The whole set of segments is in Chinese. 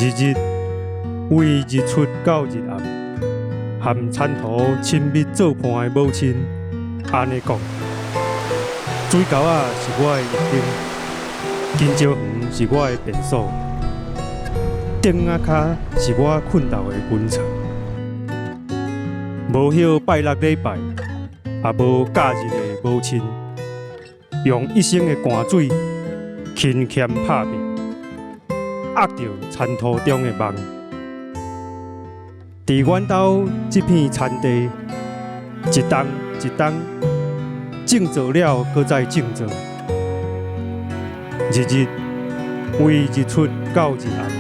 日日为日出到日暗，和田土亲密做伴的母亲安尼讲。水沟仔是我的一顶，金蕉园是我的便所，顶仔骹是我困斗的温床。无休拜六礼拜，也无假日的母亲，用一生的汗水勤俭拍拼，握着田土中的梦。伫阮兜这片田地，一冬一冬，种做了，搁再种做，日日为日出到日暗。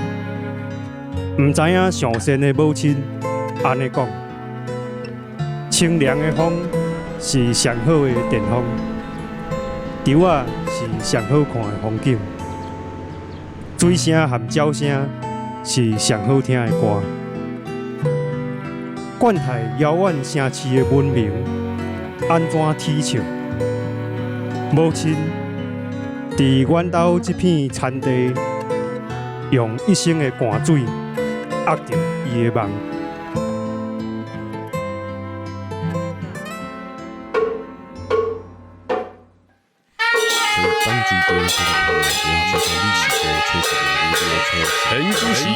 毋知影上善的母亲安尼讲：清凉的风是上好的电风，树仔是上好看的风景，水声和鸟声是上好听的歌。冠台遥远城市的文明，安怎体笑？母亲伫阮兜这片田地，用一生的汗水握着伊的梦。很主席，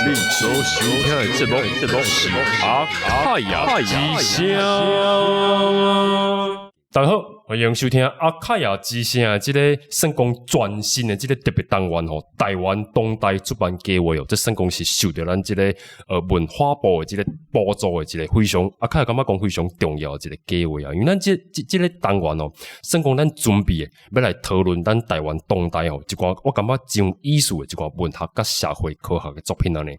你所收听的节目是阿卡亚之声。大家好，欢迎收听阿卡亚之声的这个算讲全新的这个特别单元吼，台湾当代出版计划哦，这算讲是受到咱这个文化部的这个补助的这个非常阿卡亚感觉讲非常重要的这个计划啊，因为咱这个单元哦，算讲咱准备的要来讨论咱台湾当代哦一寡我感觉真有意思的一寡文学甲社会科学的作品安尼。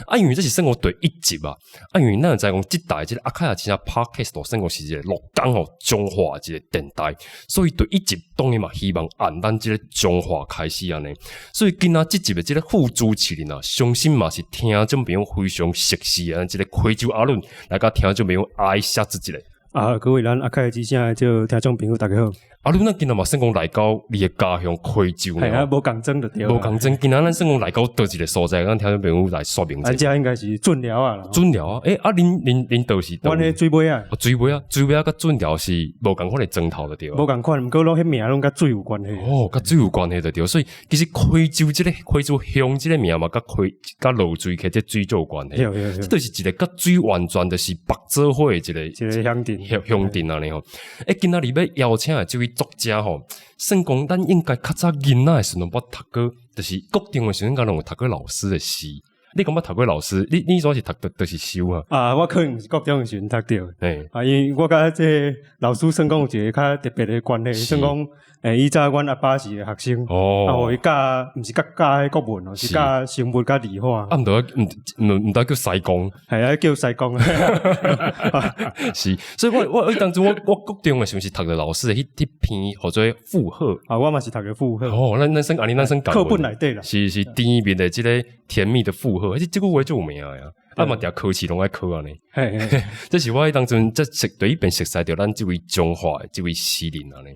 啊，因为这是算讲第一集啊，因为咱知讲这代这个阿卡亚之声 Podcast 算讲是一个鹿港哦中华一个电台。所以对一集当然嘛，希望按咱这个中华开始安尼。所以今仔这集的这个副主持人啊，相信嘛是听众朋友非常熟悉的这个开州阿伦来甲听众朋友挨下子一个。各位咱阿开之声的这听众朋友大家好。阿伦咱今仔嘛算讲来到你的家乡开州呢，系啊，无共争就对。无共争，今仔咱算讲来到倒一个所在，咱听众朋友来说明一下。这应该是准寮啊啦。准寮啊，恁倒是？阮迄水尾啊。水尾啊，甲准寮是无共款的征头的对。无共款，毋过拢迄名拢甲水有关系。甲水有关系的对。所以其实开州这个开州乡这个名嘛，甲落水溪这水就有关系。这就是一个甲水完全就是白做伙的一个乡镇安尼吼。今仔日要邀请的这位作家吼，算讲咱应该较早囡仔的时阵捌读过，就是国中的时阵应该拢有读过老师的诗。你感觉读过老师？你主要是读就是修啊？我可能是国中的时阵读到。因为我甲这老师算讲有一个较特别的关系，算讲以前阮阿爸是学生，互伊教，毋是教国文哦，是教生物甲理化。毋得叫西工，系啊，叫西工。是，所以我当初我国中的时候是读的老师的迄篇或者附和我嘛是读的附和。咱算课本内底啦，是甜蜜的这个甜蜜的附和，而且这个话就有名呀。嘛，定考试拢爱考安尼。这是我当阵这对一边熟悉着咱这位中华的这位诗人安尼。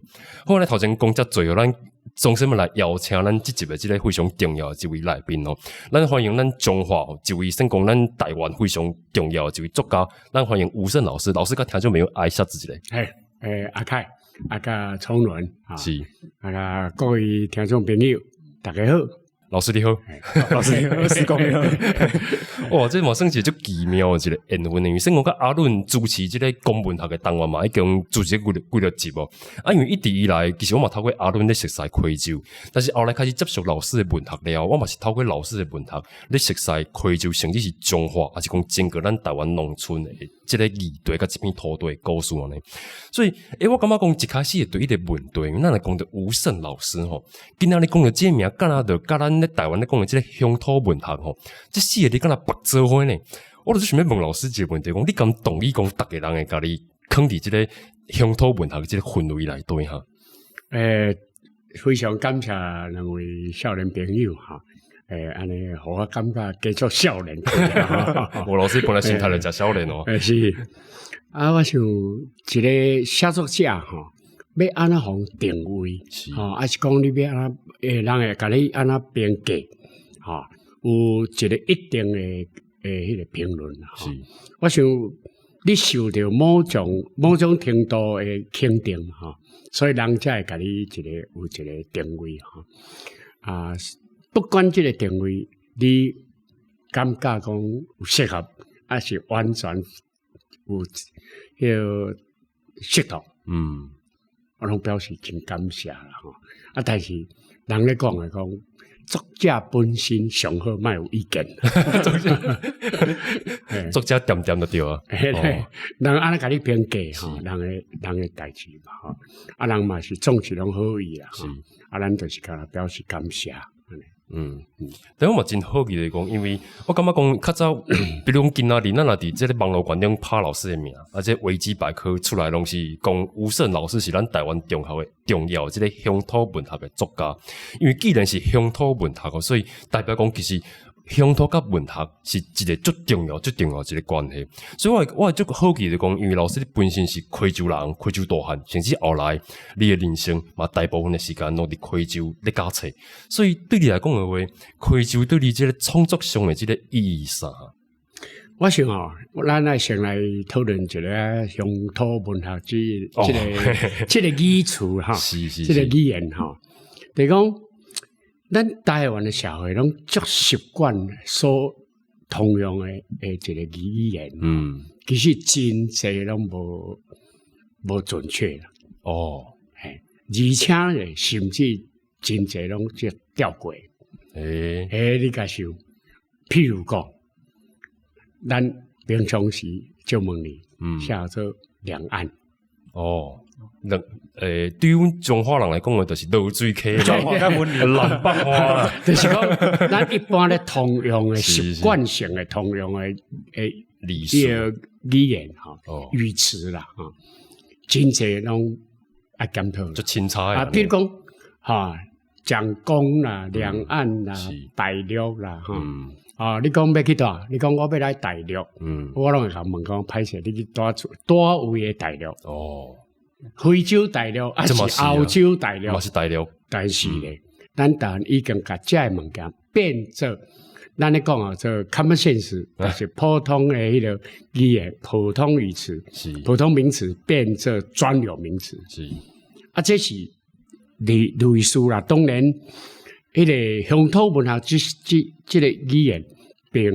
后来头前讲遮最后，咱总是要来邀请咱这集的这个非常重要的这位来宾哦。咱欢迎咱中华一位算讲咱台湾非常重要的这位作家，咱欢迎吴胜老师。老师甲听众朋友挨下子一个。阿凯，阿甲聪伦是，阿各位听众朋友，大家好。老师你好，老师你好，施工你好。哇，这嘛算是足奇妙的一个缘分，因为算讲甲阿伦主持这个公文学的单元嘛，已经主持几个集哦。因为一直以来，其实我嘛透过阿伦咧熟悉开州，但是后来开始接触老师的文学了，我嘛是透过老师的文学咧熟悉开州，甚至是中华，还是讲整个咱台湾农村的这个议题甲这片土地的故事安尼。所以，我感觉讲一开始对伊个问题，因为咱来讲到吴胜老师吼，今仔日讲到这名，敢若着甲咱咧台湾咧讲的这个乡土文学吼，这四个你敢若白做伙呢？我就想要问老师一个问题，讲你敢同意讲，逐个人会甲你放伫这个乡土文学这个氛围内底哈？非常感谢两位少年朋友哈。安尼，互我感觉继续少年。我老师本来心态就真少年哦。是。我想一个写作者吼，要安怎互定位，还是讲你要安怎人会甲你安怎评价，有一个一定的迄个评论是，我想你受到某种程度的肯定哈，所以人才会甲你有一个定位哈。啊，不管这个定位，你感觉讲有适合，还是完全有迄个适当，我拢表示真感谢啦吼。啊，但是人咧讲的讲，作者本身上好莫有意见。作者点点就对啊。人安尼甲你评价吼，人的代志嘛吼，啊，人嘛是总是拢好意啦吼，啊，咱就是甲表示感谢。但我嘛真好奇的讲，因为我感觉讲较早，比如讲今仔日咱若伫即个网络观中拍老师的名，而且维基百科出来拢是讲吴胜老师是咱台湾中学的重要即个乡土文学的作家。因为既然是乡土文学，所以代表讲其实乡土甲文学是一个最重要一个关系。所以我足好奇的讲，因为老师你本身是溪州人，溪州大汉，甚至后来你的人生嘛大部分的时间拢伫溪州咧教册，所以对你来讲的话，溪州对你即个创作上的即个意义啥？我想咱来先来讨论一个乡土文学这个语词哈，这个语言哈，就是讲。咱台湾的社会拢足习惯所通用的一个语言，其实真侪拢无准确啦。而且咧，甚至真侪拢即掉过。你甲想，譬如讲，咱平常时就问你，叫做两岸。对于阮中华人来讲，就是落水溪、中华甲文南北话，就是讲，咱一般咧通用的习惯性的通用的礼数语言语词啦真侪拢爱检讨，就清差比如讲蒋公啦、两岸啦、大陆啦你讲要去倒？你讲我要来大陆，我拢会甲问讲，歹势，你去倒位的大陆？非洲大陆还是澳洲大陆？嘛是大陆，但是咧，咱台湾已经甲这物件变做，咱咧讲做 common sense，就是普通的迄个语言、普通语词、普通名词变做专有名词。这是类似啦。当然，迄个乡土文学这个语言并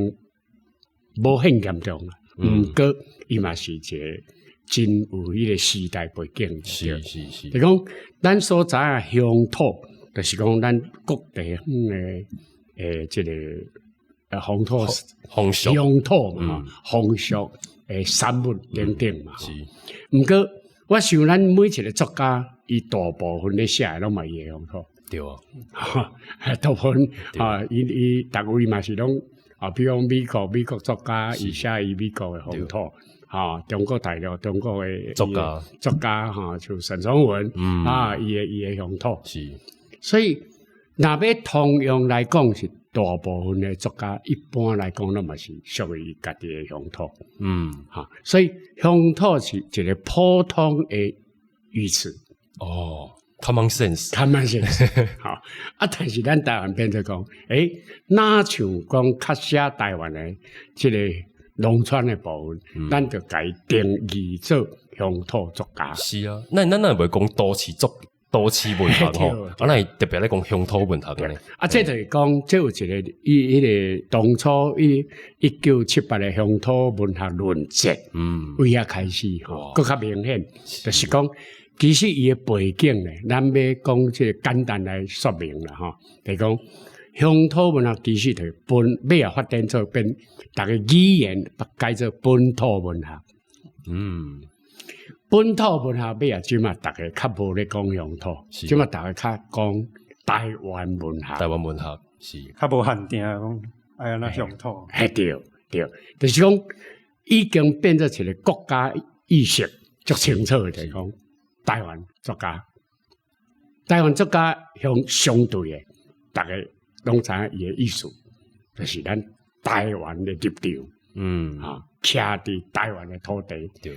无很严重啦。过伊嘛是一个真有迄个时代背景。是。就讲咱所知啊，乡土就是讲咱各地方的这个风土、乡土嘛，风俗产物等等嘛。毋过我想咱每一个作家，伊大部分咧写拢嘛伊乡土。对大部分伊逐位嘛是拢比如讲美国作家，伊写伊美国的风土。中国大陆、中国的作家像沈从文伊的乡土。所以若要通用来讲，是大部分的作家一般来讲，拢嘛是属于家己的乡土。所以乡土是一个普通的语词。common sense， 但是咱台湾变做讲，哪像讲较写台湾的这个农村的部分，咱就该定义做乡土作家。是啊，咱也袂讲都市文学吼，咱特别咧讲乡土文学咧。这就是讲，这有一个迄个当初1978的乡土文学论节，为遐开始更较明显，就是讲。其实伊的背景咧，咱要讲这个简单来说明啦就是讲乡土文学其实就是尾发展做变，大家语言改做本土文学。本土文学尾即嘛，大家较无咧讲乡土，即嘛大家较讲台湾文学。台湾文学是较无限定讲，安那乡土。对，就是讲已经变做一个国家意识足清楚的地方。台湾作家相对的，大家拢知影伊的意思，就是咱台湾的立场，徛伫台湾的土地，有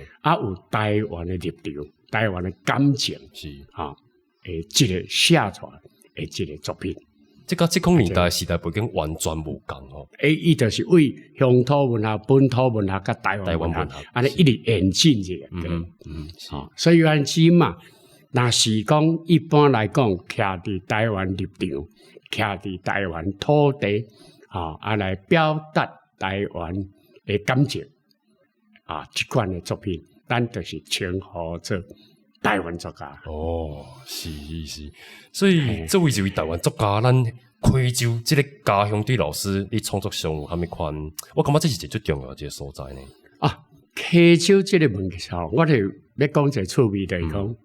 台湾的立场，台湾的感情，即个写出来的即个作品，这甲70年代的时代背景完全无共哦。伊就是为乡土文化、本土文化甲台湾文化，安尼一直演进着。所以安怎嘛，若是讲一般来讲，徛伫台湾立场，徛伫台湾土地，来表达台湾的感情，即款的作品，咱就是称呼做台湾作家。是，所以这位一位台湾作家，咱溪州这个家乡对老师你创作上有虾米款？我感觉这是一个最重要的一个所在呢。溪州这个问题上，我哋要讲一个趣味，就是讲，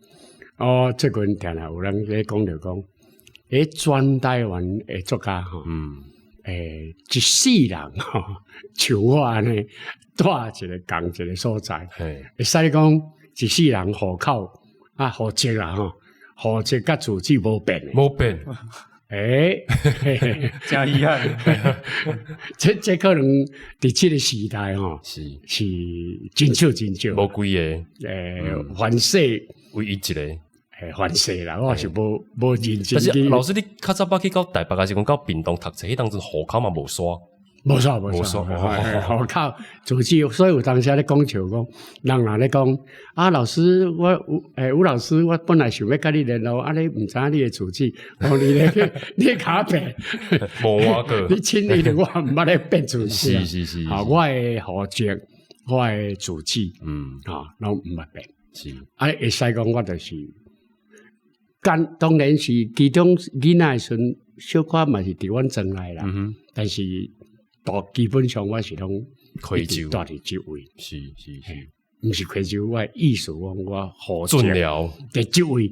最近定有人咧讲着讲，全台湾的作家一世人像我安尼，住一个共一个所在，会使讲一世人户口户籍户籍甲自治无变，真遗憾。这可能伫这个时代是真少，无几个反世唯一一个反世啦，我是无认真。但是老师你较早捌去到台北还是讲到屏东读册，迄当阵户口嘛无刷。无错，户口自治，所以有当时咧讲笑讲，人咧讲老师，吴老师，我本来想要甲你联络，你毋知影你的自治，你卡变，无我个，你亲你的我毋捌咧变自治，是，我的户籍，我的自治，拢毋捌变，是，会使讲我就是，当然是其中囡仔时阵小可嘛是伫阮庄内啦，但是。基本上我是拢溪州住伫即位，是，毋是溪州，我意思讲我好准了伫即位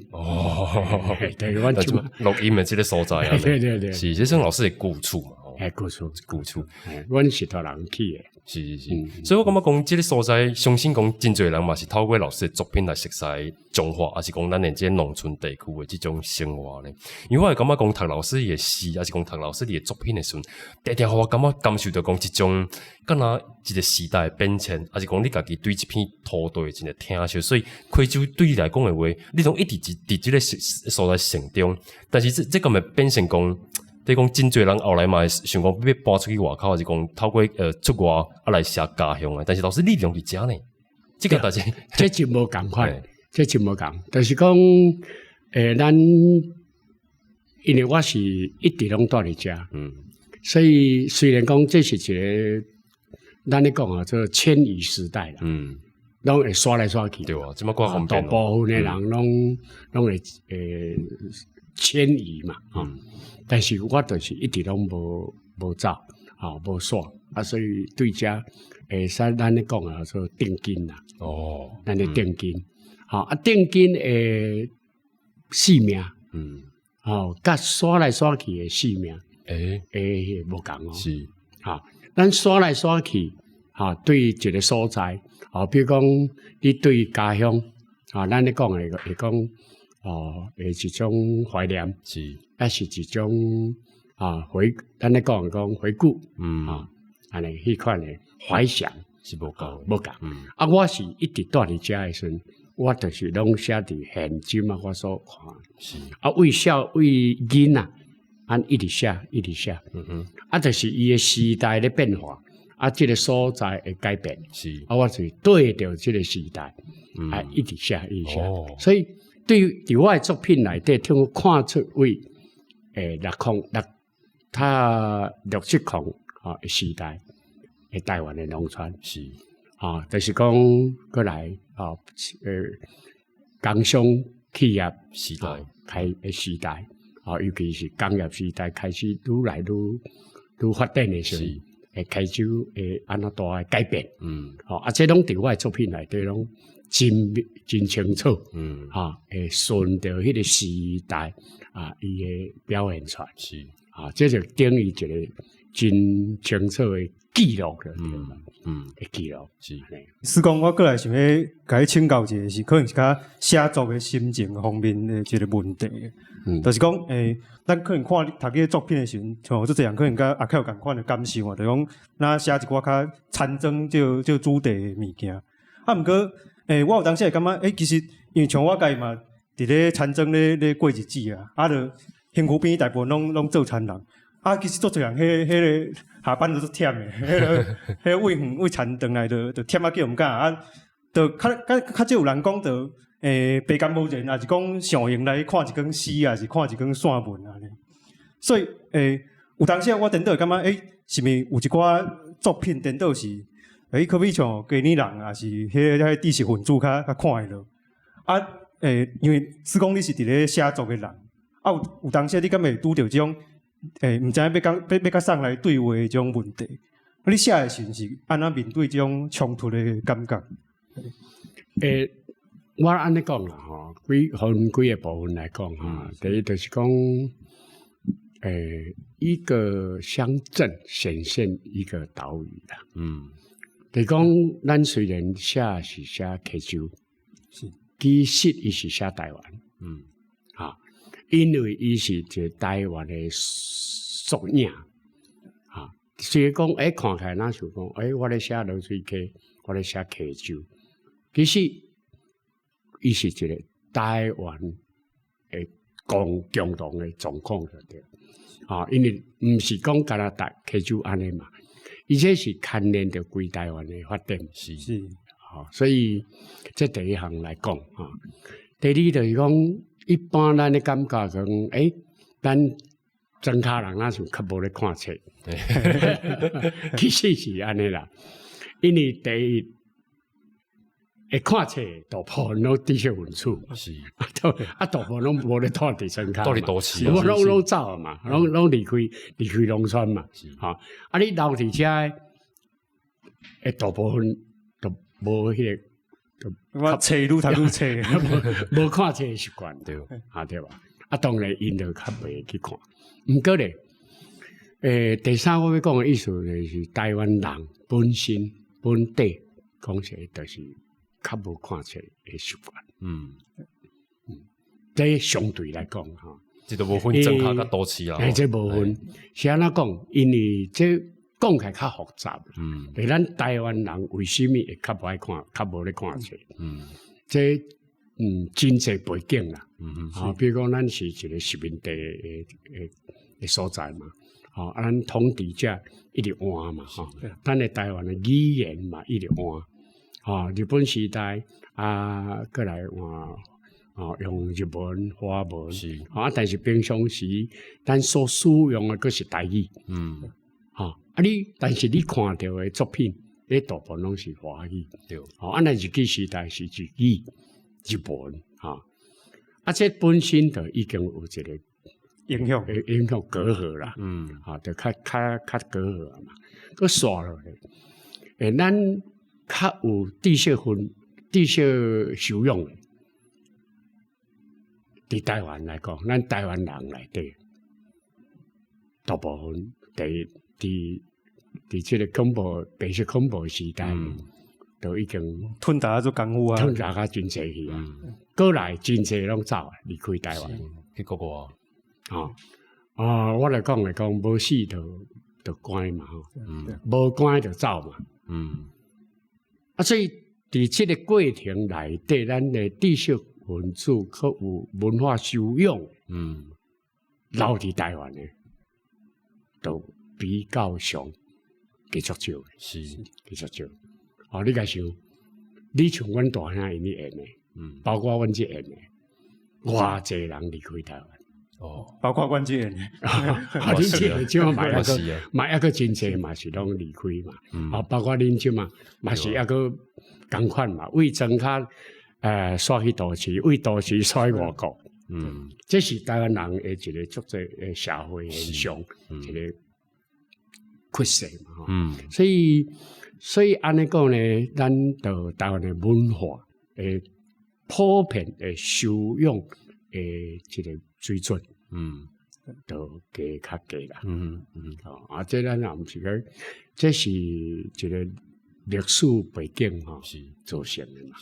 对，阮录音的这个所在啊，对，是，这算老师的故处嘛，故处，阮是头人去的。是，所以我感觉讲这个所在，相信讲真侪人嘛是透过老师的作品来熟悉中华，还是讲咱的这农村地区的这种生活呢？因为我会感觉讲读老师的诗，还是讲读老师的作品的时候，常常我感觉感受到讲这种，敢若一个时代的变迁，还是讲你家己对这片土地真的疼惜，所以溪州对你来讲的话，你从一直伫这个所在成长，但是这个咪变成讲。即讲真侪人后来嘛，想讲要搬出去外口，还是讲透过出外来写家乡诶。但是老师力量伫遮呢，这个大家这真无共款，这真无共。就是讲咱因为我是一直拢住伫遮，所以虽然讲这是一个咱咧讲做迁移时代啦，拢会刷来刷去，对啊，即么怪方便大部分诶人拢会迁移嘛，但是我就是一直拢无走，无煞所以对遮使咱咧讲做定根啦，咱咧定根，定根诶生命，甲刷来刷去诶生命，无共是，咱刷来刷去，对一个所在，比如讲你对家乡，咱咧讲会讲。一种怀念是，也是一种咱咧讲回顾，安尼迄款诶怀想是无共，我是一直住伫遮诶时阵，我就是拢写伫现今我所看，是为囡仔，一直写，就是伊诶时代咧变化，即个所在会改变，是，我就是对着即个时代，一直写，所以。对于我的作品内底，通看出为60时代台湾的农村是就是讲过来工商企业时代时代尤其是工业时代开始愈来愈发展的时候，溪州安怎大的改变，这拢伫我的作品内底拢。真清楚，会顺着迄个时代伊诶表现出来，是这就等于一个真清楚诶记录了，会记录是。是讲我过来想要甲伊请教一个是，可能是较写作诶心情方面诶一个问题，就是讲咱可能看你读迄个作品诶时阵，像做这样可能甲阿克有共款诶感受就是讲咱写一寡较参政就主题诶物件，毋过。我有当时会感觉，其实因为像我家嘛，伫咧参政咧过日子啊，就身躯边大部分拢做田人，啊，其实做侪人，迄个下班都是忝诶，迄个喂远喂田转来就忝啊，叫毋敢啊，就较少有人讲就白干无人，也是讲上用来看一根诗，啊，是看一根散文啊，所以有当时我颠倒感觉是咪有一寡作品颠倒是可比像家里人啊，是迄知识分子较看会落啊。因为师公你是伫咧写作诶人，啊有当时你敢会拄着即种毋知影要甲送来对话诶即种问题，你写诶时阵是安怎面对即种冲突诶感觉？我安尼讲啦吼，几个部分来讲哈，第一就是讲，一个乡镇显现一个岛屿啦。就是讲，咱虽然写是写溪州，是其实伊是写台湾。因为伊是一个台湾的缩影。所以讲，看起来咱想讲，我咧写流水溪，我咧写溪州，其实伊是一个台湾的共同的状况就对。因为毋是讲加拿大溪州安尼嘛，而且是牵连着规台湾的发展。是。所以这第一项来讲，第二就是讲，一般咱的感觉讲，咱庄脚人那就较无咧看册，其实是安尼啦。因为第一，会看册大部分拢知识分子，是大部分拢无咧住伫庄脚，到底多市，拢走嘛，拢离开农村嘛，你留伫遮诶，大部分都无迄个。我册愈读愈册，无看册习惯，对吧？当然因就较袂去看。毋过咧，第三我要讲的意思就是台湾人本身本地讲起来，就是较无看册的习惯。这相对来讲这都无分庄脚甲都市啦。这无分是安怎讲？因为这讲起来较复杂，咱台湾人为什么会较无爱看，较无咧看册？这真济背景啦，比如讲咱是一个殖民地的所在嘛，咱统治者一直换嘛，咱的台湾的语言嘛一直换，日本时代过来换。用日文、华文，但是平常时咱所使用的佫是台语，但是你看到的作品，大部分拢是华语，对，那日据时代是日语、日文，这本身就已经有一个影响隔阂啦，就较隔阂嘛，佮刷落来，咱较有知识修养的，伫台湾来讲，咱台湾人内底，大部分伫这个白色恐怖时代，都已经吞大做功夫啊，吞大家真济去啊，过来真济拢走离开台湾，去国外我来讲，无死就关嘛，无关就走嘛，所以伫这个过程内底，咱的知识分子较有文化修养，留伫台湾的，都比较上继续少，是继续少。你甲想，你像阮大兄因演的，包括阮这演的，偌济人离开台湾，包括阮这演的，你这即嘛一个真济嘛是拢离开嘛，包括恁即嘛是一个同款嘛，为庄脚刷去都市，为都市刷去外国，这是台湾人的一个足济的社会现象，一个趋势嘛，所以安尼讲呢，咱到台湾的文化普遍的修养这个水准，都较低啦，这咱也毋是讲，这是一个历史背景是造成的嘛，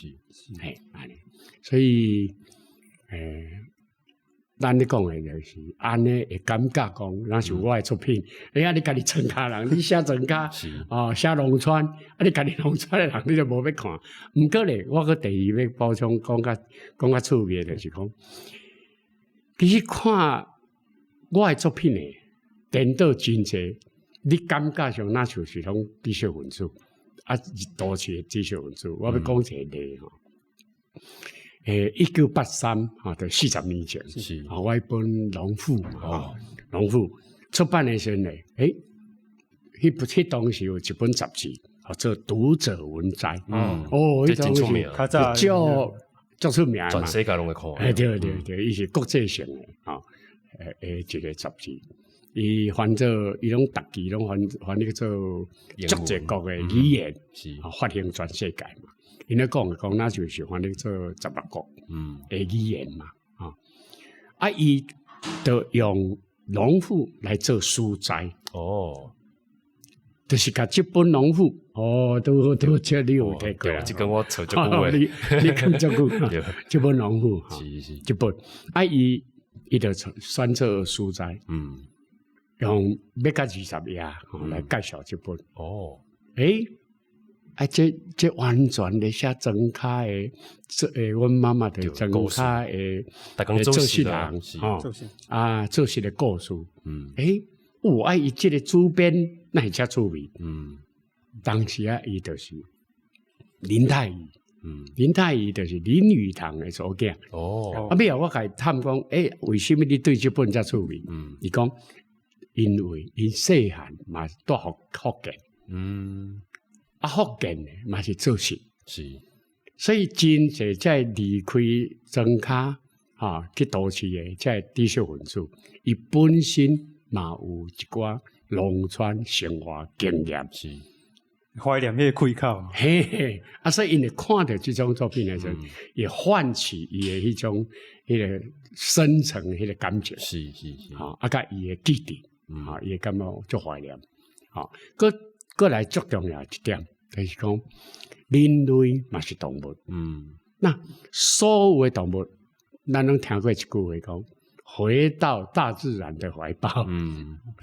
安尼，所以咱咧讲的就是安尼会感觉讲，那是我的作品。你家己庄脚人，你写庄脚，写农村，你家己农村的人，你就无要看。毋过咧，我第二要补充讲较趣味的就是讲，其实看我的作品呢，颠倒真侪，你感觉上那像是拢知识分子，啊，都是知识分子。我要讲一个例吼，1983哈，就40年前，啊，我一本《农妇》啊，《农妇》出版的时候呢，迄当时有一本杂志，叫做《读者文摘》，这真出名，足出名嘛，全世界拢会看。对，伊是国际性的啊，一个杂志，伊翻做伊拢逐期拢翻那个做足济国的语言，发行全世界嘛。因咧讲那就是翻那个做16国的语言嘛，啊，伊就用农妇来做书斋哦。就是甲这本农妇都这你有睇过啊？这跟我扯足久诶，你看足久，这本农妇是这本啊，伊就选做书斋，用要甲20页来介绍这本哦，这完全咧写庄卡诶，阮妈妈的庄卡诶，做事人啊，做事的故事，伊即个主编那是遮趣味，当时伊就是林太医，林太医就是林语堂的祖囝，尾后我甲伊探讲，为什么你对这本遮趣味？伊讲，因为因细汉嘛住福建，福建呢嘛是做事，所以真侪在离开庄卡去都市的在知识分子，伊本身嘛有一寡农村生活经验，怀念迄个开口，所以因会看到这种作品的时候，也唤起伊的迄种迄个深层迄个感觉，甲伊的记忆，伊感觉足怀念，过来最重要一点，就是讲人类嘛是动物，那所有的动物，咱拢听过一句话讲。回到大自然的怀抱，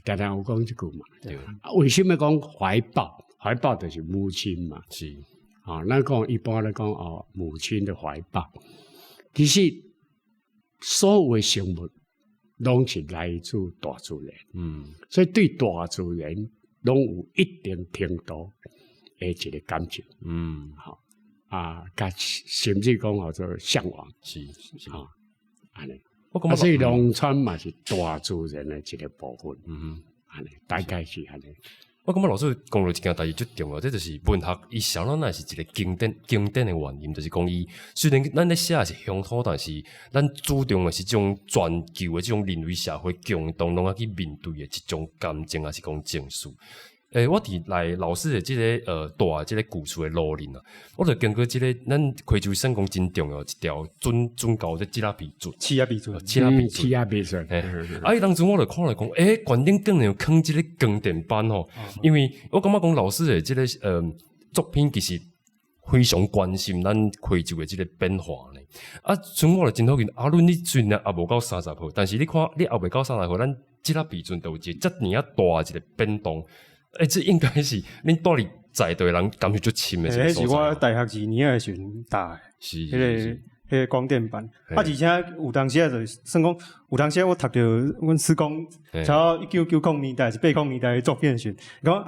常常有讲这句嘛。为什么讲怀抱？怀抱就是母亲嘛。咱讲一般来讲母亲的怀抱，其实所有的生物拢是来自大自然，所以对大自然拢有一定程度的一个感情，甚至讲叫做向往，安尼。所以农村嘛是大自然的一个部分，安尼大概是安尼。我感觉老师讲到一件代志最重要，这就是文学伊小到那是一个经典的原因，就是讲伊虽然咱咧写的是乡土，但是咱注重的是这种全球的这种人类社会共同拢去面对的一种感情，还是讲情绪。我伫来老师的这个大这个故事的路径啊，我就根据这个咱开州省讲真重要一条准教的七笔准，七笔准。伊当初我就看来讲，关顶更能坑这个光电班吼，因为我感觉讲老师的这个作品其实非常关心咱开州的这个变化呢。像我就真好见，论你虽然也无到30岁，但是你看你也未到30岁，咱七笔准都有一个遮尔啊大一个变动。这应该是恁住伫在地人感觉最深的。迄是我大学2年的时阵搭的，迄个光电班。而且有当时就算讲，有当时我读着阮师公，超1990年代是80年代的作品的时阵，讲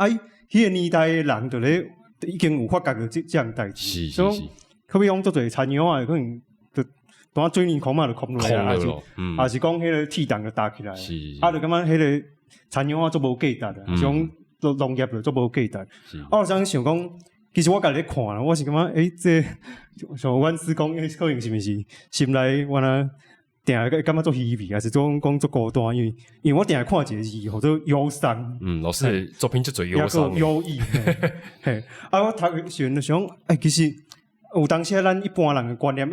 迄个年代的人就咧已经有发觉着这样代志。所以可比讲做侪田洋啊，可能就当水泥坑嘛就空落来，还是讲迄个铁档就搭起来，就感觉迄个田洋啊做无价值啊，种。农业就做无价值，我就想讲，其实我家己咧看啦，我是感觉，这像阮师公，可能是毋是心内我若定下感觉做稀微，还是做讲做孤单？因为我定下看一个字，叫做忧伤。老师作品就忧伤，忧郁。我读时阵想，其实有当时咱一般人的观念，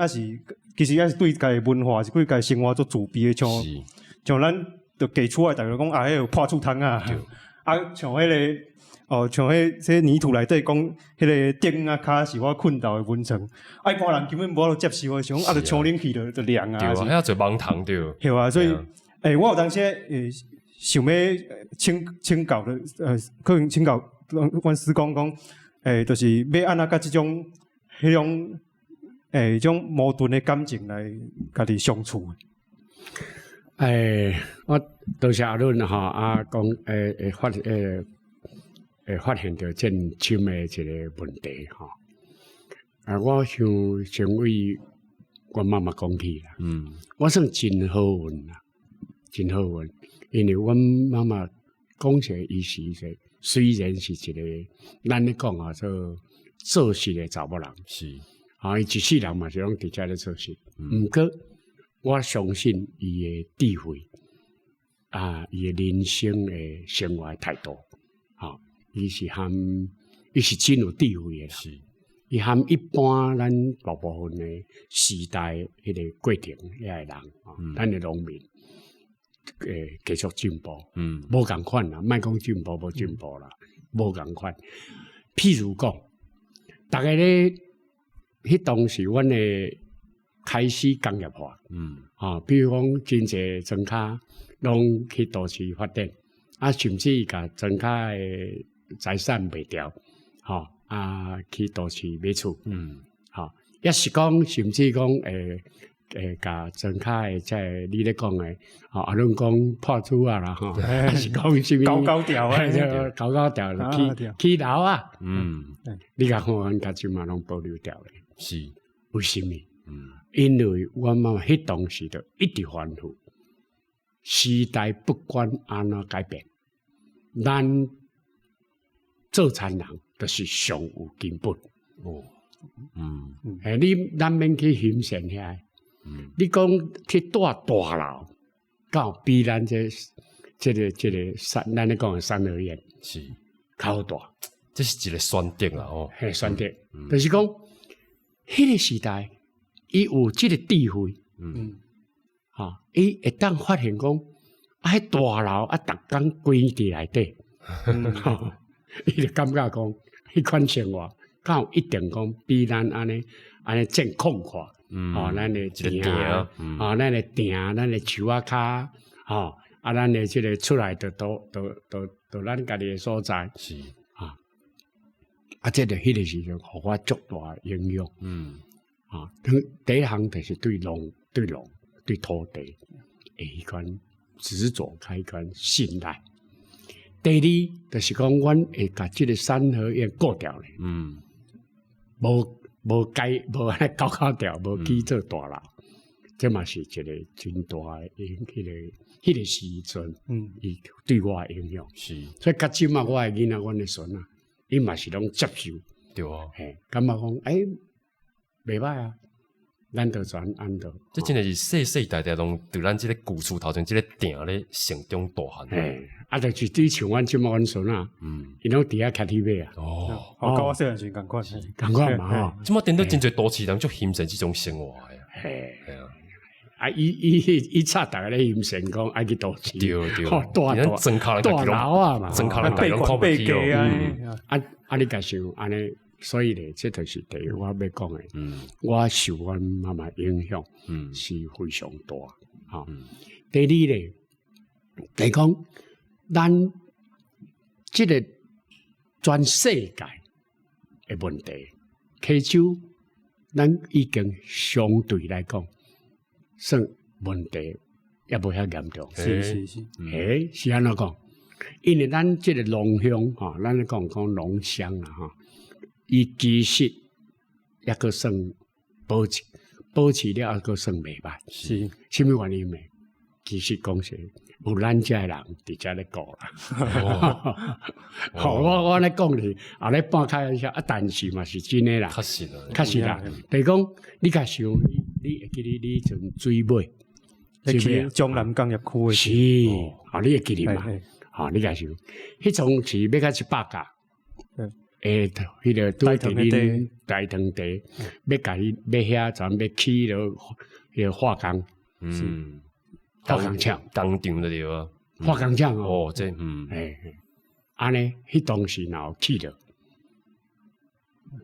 其实是对家己文化，是对家己生活做自卑的，像咱就寄厝诶，大家讲迄个破厝窗啊。像迄个像迄泥土内底讲，迄个钉啊骹是我困到的温床，一般人根本无法度接受，想就冲冷气就凉啊。对啊，还要做盲堂对。对啊，所以我有当时想要请教的可能请教阮师公讲，就是要安怎甲即种迄种种矛盾的感情来家己相处。我多谢阿伦哈讲发现到真深的一个问题哈。我想先为我妈妈讲起啦。我算真好运啦，真好运，因为阮妈妈讲起来，伊是一个虽然是一个咱咧讲做事的查某人，是伊一世人嘛是拢伫遮咧做事。毋过我相信伊的智慧伊的人生的生活的态度，伊是真有智慧的啦。是，伊含一般咱大部分的时代迄个过程遐个人，咱的农民，继续进步，无共款啦，莫讲进步无进步啦，无共款。譬如讲，大家咧，迄当时阮的开始工业化，比如讲真济庄脚拢去都市发展，甚至甲庄脚的财产卖掉，去都市买厝，也是讲，甚至讲，甲庄脚的即你咧讲的，阿伦讲破厝啊啦，还是讲什么高调啊，高调起楼啊，你甲看阮家即嘛拢保留掉咧，是为什么？因为阮妈妈迄当时就一直反复，时代不管安怎改变，咱做产人就是上有根本。咱免去欣赏遐。你讲去住大楼，到比咱这个咱咧讲的三合院是较大，这是一个选择啦选择，就是讲迄个时代，伊有即个智慧，伊会当发现讲，迄大楼逐工关伫内底，伊就感觉讲，迄款生活，敢有一定讲比咱安尼真空阔。咱的田咱的田，咱的树仔骹，咱的即个出来都咱家己的所在，是这个迄个时阵，互我足大影响。第一项就是对土地的迄款执着，迄款信赖。第二就是讲，阮会甲即个三合院顾掉咧，无安高调，无去做大楼，这嘛是一个真大的迄个时阵，伊对我的影响是。所以，甲即嘛，我的囡仔，阮的孙啊，伊嘛是拢接受，对啊，感觉讲，袂歹啊，咱就全安到。这真的是世代拢对咱这个旧厝头前这个店咧成长大汉。就是对像阮即嘛阮孙啊，伊拢伫遐徛伫尾啊。甲我细汉时共款，共款嘛即嘛顶到真侪都市人就欣赏这种生活呀。伊插大家咧欣赏讲爱去都市，对，大楼啊嘛，真卡人家拢看不起你甲想安尼，所以咧，这就是第一我要讲的。我受阮妈妈影响，是非常大。第二咧，来讲，咱这个全世界的问题，溪州咱已经相对来讲，算问题也无遐严重。是，是安怎讲？因为咱这个农乡咱咧讲农乡啦伊其实也个算保持了，也个算袂歹。是，什么原因呢？其实讲是有咱遮人伫遮咧顾啦。我咧讲是，咧半开玩笑，但是嘛是真诶啦。确实啦。就是讲，你甲想，你会记得你从水尾，去江南工业区是，你会记得嘛？你甲想，迄种是要甲100架。迄个对伫恁大堂地，要甲你遐全要起了迄个化工，化工厂，工厂的对啊，化工厂安尼，迄当时若有起了，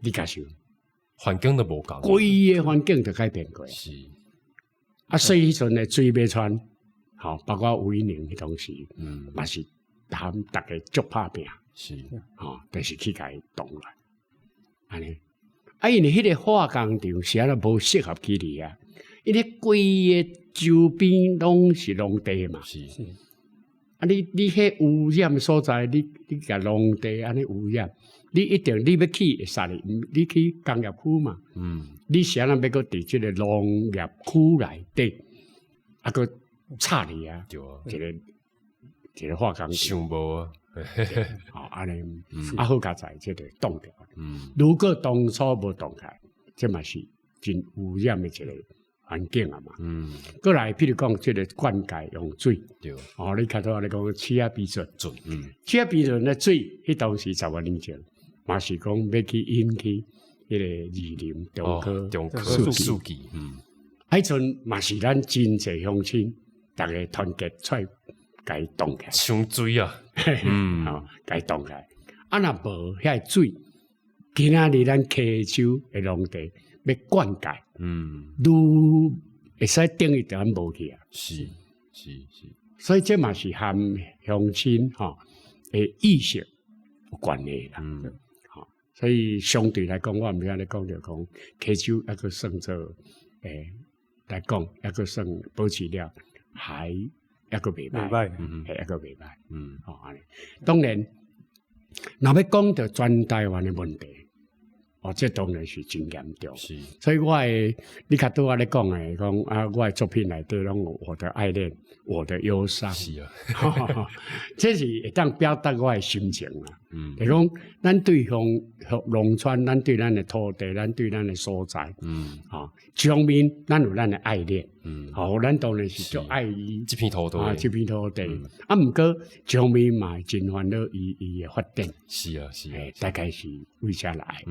你甲想，环境都无共，规个环境都改变过，是所以迄阵的水马川，包括威宁迄当时，嘛是含大家足拍拼。是，就是去甲伊动来，安尼。因为迄个化工厂是安尼无适合起嚟啊，因为规个周边拢是农地嘛。是啊，你迄污染所在，你甲农地安尼污染，你一定你要去会使哩，你去工业区嘛。你谁人要搁伫即个农业区内底，啊搁插你啊，对啊，一个化工厂。想无啊，好，安尼，好佳在即个冻掉。如果当初无冻开，这嘛是真污染的一个环境啊嘛。过来，譬如讲，即个灌溉用水，对，哦，你看到你讲气压比准，准，气压比准的水，迄当时10多年前，嘛是讲要去引起迄个二林中科数据，迄阵嘛是咱真侪乡亲，大家团结出来，甲伊冻起来。抢水啊，好，甲伊冻起来。啊，若无遐水，今仔日咱溪州的农地要灌溉，愈会使等于咱无去啊。是，所以这嘛是和乡亲的意识有关系啦。所以相对来讲，我毋是安尼讲，就讲溪州抑个算做来讲，抑个算保持了，还抑个袂歹，抑个袂歹。安尼。当然，若要讲到全台湾的问题，这当然是真严重。是，所以你较拄仔咧讲诶，讲我的作品内底拢有我的爱恋，我的忧伤。是啊，这是会当表达我的心情啦。就讲咱对农村，咱对咱的土地，咱对咱的所在，一方面咱有咱的爱恋，咱当然是足爱伊这片土地，这片土地。毋过一方面嘛，真烦恼伊的发展。是啊，大概是为啥来？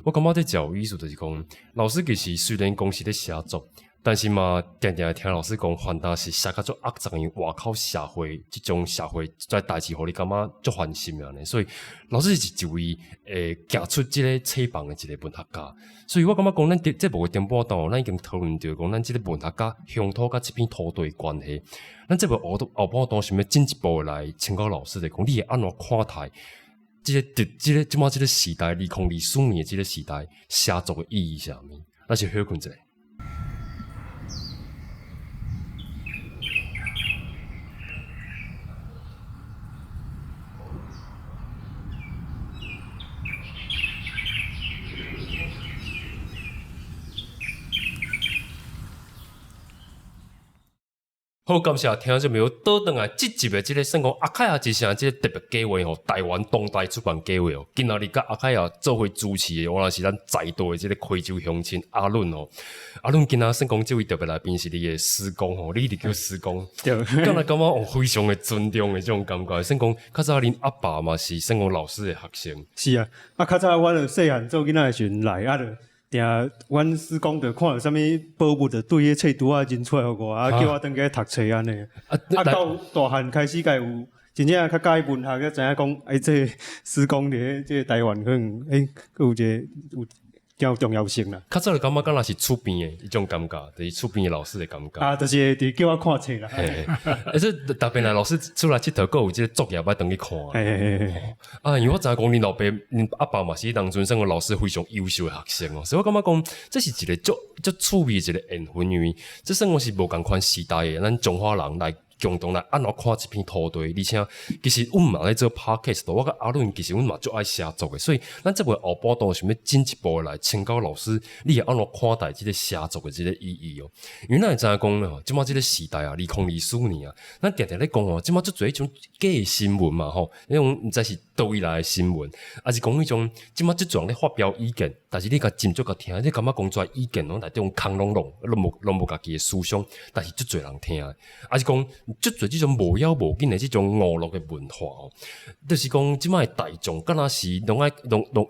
我感觉这教育意思就是讲，老师其实虽然讲是咧写作，但是嘛，常常听老师讲，反倒是写较足恶杂因外口社会，即种社会在代志，互你感觉足烦心啊呢。所以老师是一位行出即个册榜的一个文学家。所以我感觉讲，咱这部电波档，咱已经讨论到讲，咱即个文学家乡土甲这片土地关系。咱这部后半档想要进一步来请教老师的讲，你会安怎看待？即个时代，2024年的即个时代，写作的意义是啥物？那是休困一下。好，感谢听众朋友倒转来这集的这个算讲阿凯亚之声这个特别计划吼，台湾当代出版计划哦。今仔日甲阿凯亚做伙主持的，原来是咱在地的这个溪州乡亲阿伦哦。阿伦今仔算讲这位特别来宾是你的师公吼，你一直叫师公，刚才感觉非常的尊重的这种感觉。算讲较早恁阿爸嘛是算讲老师的学生，是啊，较早我就细汉做囡仔的时阵来就。阮师公就看到啥物宝物，就对迄册拄仔认出来互我，叫我登去读册安尼。到大汉开始，甲有真正较介意文学，才知影讲，这师公伫这台湾可能佫有一个有重要性啦。较早就感觉敢若是厝边的一种感觉，就是厝边的老师的感觉。就是伫叫我看册啦。这特别来老师出来佚佗，佫有即个作业要等去看。因为我知影讲恁老爸、恁阿爸嘛是当阵算个老师非常优秀的学生哦，所以我感觉讲这是一个足趣味一个缘分，因为这算我是无共款时代的，咱中华人来。共同来安怎看这片土地，而且其实阮嘛咧做 podcast， 我甲阿伦其实阮嘛足爱写作的，所以咱这回后半段想要进一步来请教老师，你会安怎看待这个写作的这个意义哦？因为咱会知影讲呢，即马这个时代啊，2024年啊，咱常常咧讲哦，即马足侪迄种假的新闻嘛吼，迄种毋知是倒位来的新闻，还是讲迄种即马即种咧发表意见，但是你甲斟酌甲听，你感觉讲出来意见拢内底用空拢无家己的思想，但是足侪人听，还是讲。足侪即种无要无紧的即种娱乐的文化哦，就是讲即摆大众敢若是拢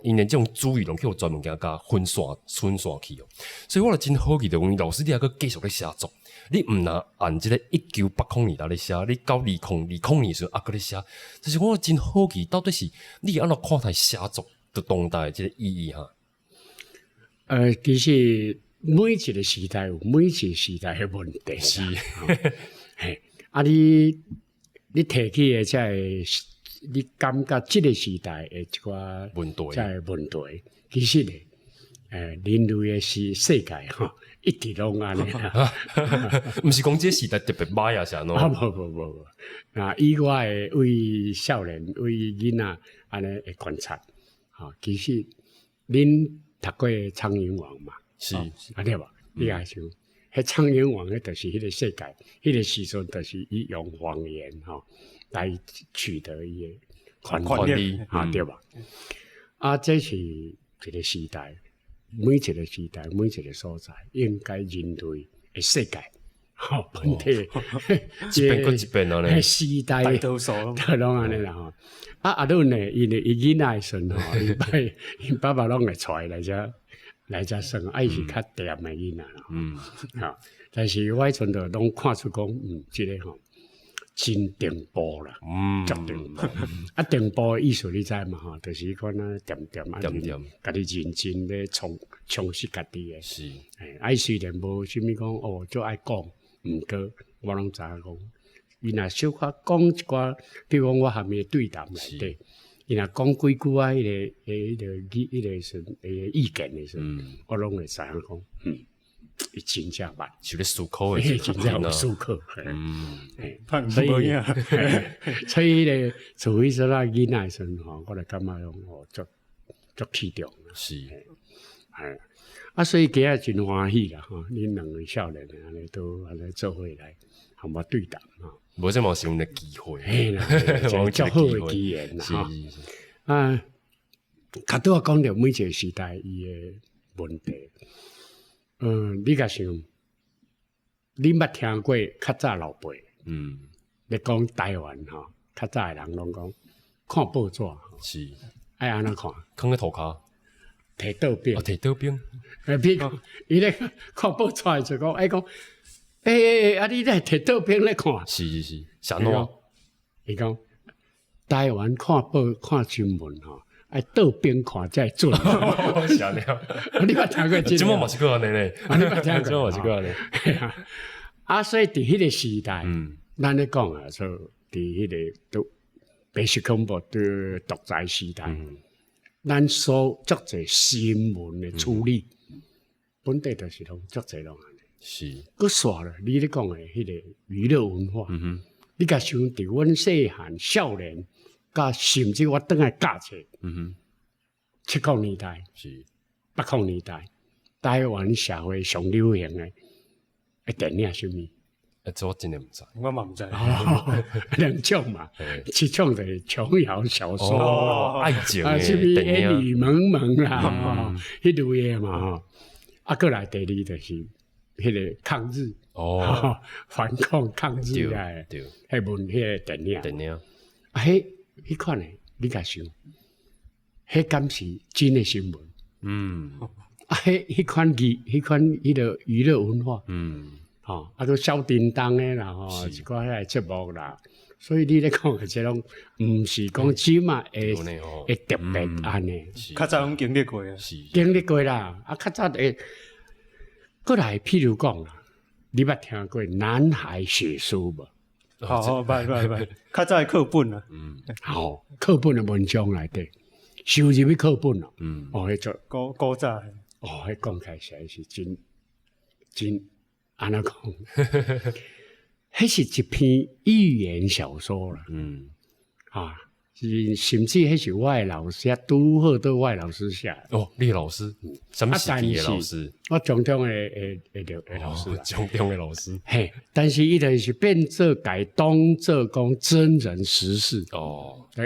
因的即种主意拢去互专门甲分散去哦，所以我就真好奇的问老师，你还佫继续咧写作，你毋若按即个1980年代咧写，你到2020年时候佫咧写，就是我真好奇，到底是你安怎看待写作的当代的即个意义哈？其实每一个时代有每一个时代的问题，是。你提起的你感觉这个时代的一寡问题，在问题，其实人类的世界一直拢安尼啦。毋是讲这时代特别歹啊，啥喏？无，啊，以我诶为少年为囡仔安尼会观察，其实恁读过《苍蝇王》嘛？是，安尼无？你也想，迄苍蝇王迄就是迄个世界，迄个时阵就是伊用谎言来取得伊诶权利对吧？这是一个时代，每一个时代，每一个所在，应该人类诶世界。本体一遍过一遍啊咧，时代大多数都拢安尼啦阿伦呢，伊囡仔时因爸爸拢会带来遮生，伊是较甜的囡仔啦。但是我迄阵就拢看出讲，即个真定步啦，足定步。定步意思你知嘛？就是款点点家己认真咧充实家己诶。是，虽然无啥物讲就爱讲。毋过，我拢知影讲，伊若小可讲一寡，比如讲我含伊对谈内底，伊若讲几句迄个时意见诶时，我拢会知影讲，伊真正捌，是咧思考诶，真正有思考，所以咧，除非说囡仔时我就感觉讲足器重，是，所以今日真欢喜啦，恁两个少年安尼都安尼做伙来，和我对谈无这嘛是阮的机会，足好诶机缘啦较拄啊讲着每一个时代伊诶问题，你甲想，你捌听过较早老辈，咧讲台湾较早诶人拢讲看报纸，是爱安怎看？放喺涂骹。摕倒兵，摕倒兵，比如伊咧看报纸就讲，讲，你咧摕倒兵咧看，是，啥喏？伊讲台湾看报看新闻爱倒兵看才准。啥了？你捌听过这个？即嘛是个安尼咧，你捌听过？即嘛是个安尼。所以伫迄个时代，咱咧讲说伫迄个都白色恐怖的独裁时代。咱所足侪新闻的处理，本地就是拢足侪拢安尼。是。佮煞了，你咧讲的迄个娱乐文化，你甲想伫阮细汉少年，甲甚至我倒来教册，70年代是80年代，台湾社会上流行的电影什么？这我真的毋知，我嘛毋知。两种嘛，一种就是琼瑶小说，爱情的什么电影，雨蒙蒙啦，迄类的嘛，过来第二就是迄个抗日，反抗抗日啊，对，迄文迄个电影，迄款的，你甲想，迄敢是真的新闻，迄款迄个娱乐文化，都小叮当的啦，一寡遐节目啦，所以你咧讲的这种，毋是讲即嘛会特别安尼，较早拢经历过啊，经历过啦，较早会过来，譬如讲啦，你捌听过南海血书无？捌，较早的课本啊，课本的文章内底收入去课本咯，迄做古早，迄讲起来实在是真。安怎讲？迄是一篇寓言小说啦。甚至迄是我的老师拄好都我的老师写。你的老师？什么时期的老师？我中中的老师。中中的老师。但是伊就是变做改当做讲真人实事。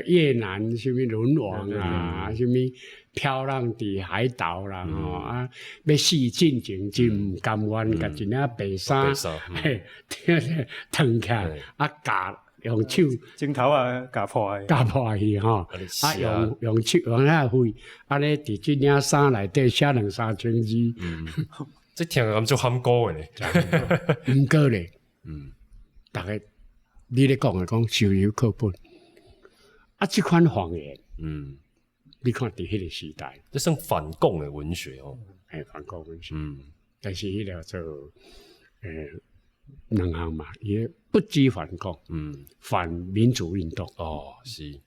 越南什么轮王啊，什么漂浪伫海岛啦，要死进前真毋甘愿，甲一领白衫，脱起来，夹用手镜头夹破去用手用遐灰，咧伫即领衫内底写2-3千字，这听咁就喊高诶咧，毋过咧，大概你咧讲收入课本，即款谎言，你看伫迄个时代，这算反共的文学反共文学，但是迄个做两项嘛，伊不羁反共，反民主运动，是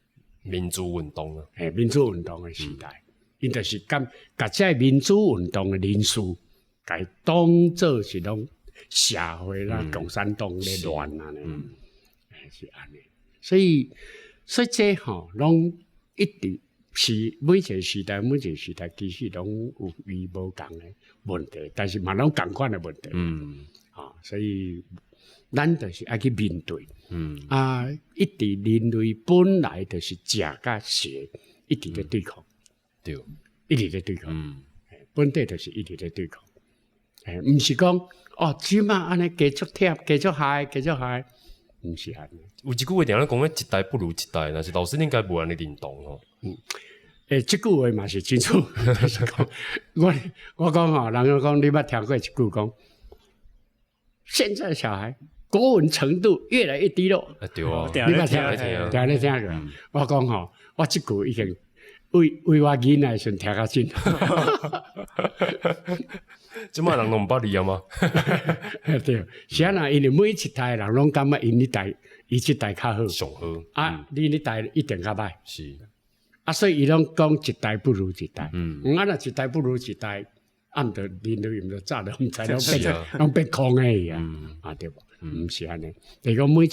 民主运动啊，民主运动的时代，因就是甲这民主运动的人士该当做是拢社会啦，共产党咧乱啊呢，是安尼。所以这吼，拢一直是每一个时代其实拢有伊无共的问题，但是嘛拢共款的问题。所以咱就是爱去面对。一直人类本来就是食甲血，一直在对抗，对，一直在对抗。本地就是一直在对抗。毋是讲即马安尼继续贴，继续害，毋是安尼。有一句话定咧讲，一代不如一代，但是老师应该无安尼认同哦。这句话嘛是清楚，就是讲我讲吼，人家讲你捌听过一句讲，现在小孩国文程度越来越低落。对啊，你捌听咧听过？我讲吼，我这句已经为我囡仔时听较真。即摆人拢毋捌你啊吗？对，是安那，因为每一代人拢感觉伊这代较好，上好你那代一定较歹。是所以伊拢讲一代不如一代。若一代不如一代，毋着人类毋着早着毋知拢变空诶啊，对无？毋是安尼，就是讲每一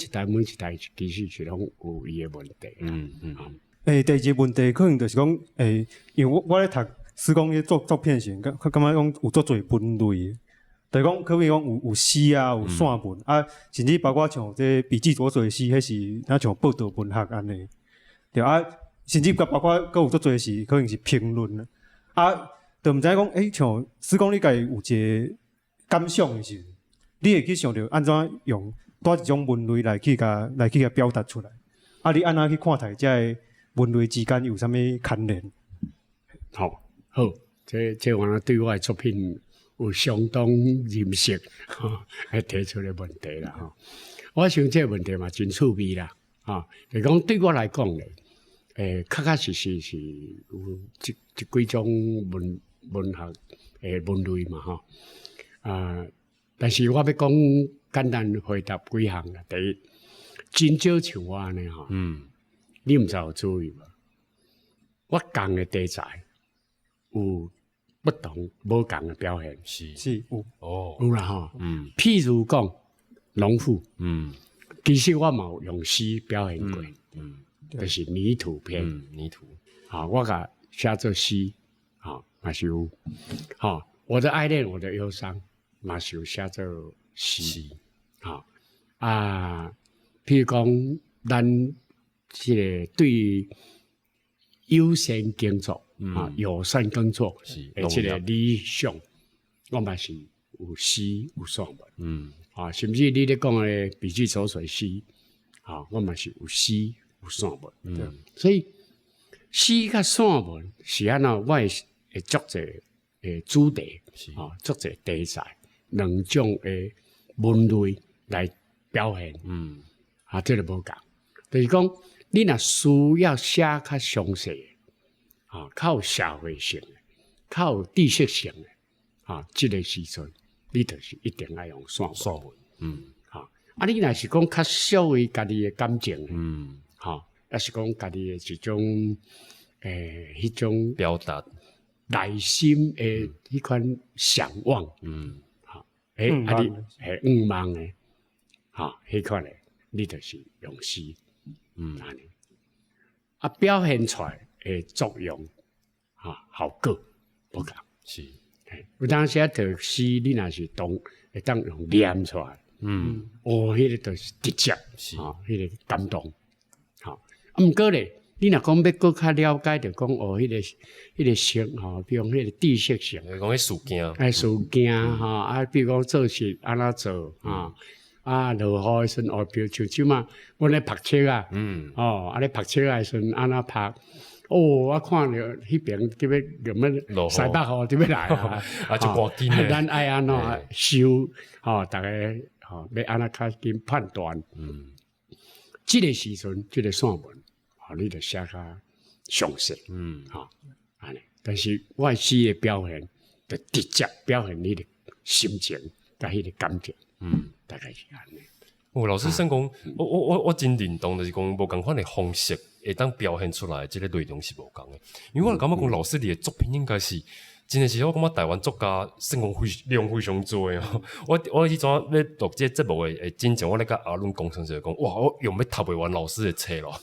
代其实是拢有伊诶问题。第二个问题可能就是讲，因为我咧读施工迄作品时，感觉讲有足侪分类，就是讲可比讲有诗啊，有散文甚至包括像这笔记所做的诗，迄是那像报道文学安尼，对甚至包括佫有足侪是可能是评论就毋知讲像施工你家有一个感想的时候，你会去想着安怎用带一种文类来去甲表达出来，你安怎去看待这文类之间有啥物牵连？好，这完了对我的作品有相当认识，提出的问题啦。我想这个问题嘛真趣味啦，就讲对我来讲咧，确实是有一几种文学文类嘛，但是我要讲简单回答几项啦。第一，真少像我安尼你毋知有注意无？我讲的题材有不同无共的表现，是有啦譬如讲农妇，其实我嘛有用诗表现过，就是泥土篇，泥土，我甲写作诗，嘛是有，我的爱恋，我的忧伤，嘛是有写作诗，譬如讲咱这个对友善耕作友善耕作这个理想，我嘛是有诗有散文，甚至你咧讲的笔记所水诗，我嘛是有诗有散文，所以诗甲散文是安那，我会足侪主题，足侪题材，两种的文类来表现，这个无共，就是讲你若需要写较详细的，较有社会性的，较有知识性的，这个时阵你就是一定要用散文，你若是讲较属于家己的感情，也是讲家己的一种迄种表达内心的迄款向往，愿望的，迄款的，你就是用诗，安尼，表现出来的作用，效果不同。是，有当时读诗，你若是会当用念出来，迄个就是直接，迄个感动，毋过咧，你若讲要更较了解，就讲迄个性比如迄个知识性，讲迄事件，比如讲做事安怎做落雨的时阵，比如像即嘛，阮咧读册咧读册的时阵安怎读？我看着迄边伫要连咩西北雨伫要来就赶紧咧，咱爱安怎收？大家要安怎较紧判断？这个时阵，这个散文，你着写较详细，安尼。但是我诗的表现，就直接表现你的心情甲迄个感情，大概是安尼。老师算讲，我真认同，就是讲无共款的方式会当表现出来，这个内容是无共的。因为我感觉讲老师你的作品应该是真诶是我感觉台湾作家算讲量非常多哦。我迄阵要录这节目诶，真正我咧甲阿伦讲成是讲，哇，我用要读袂完老师诶册咯。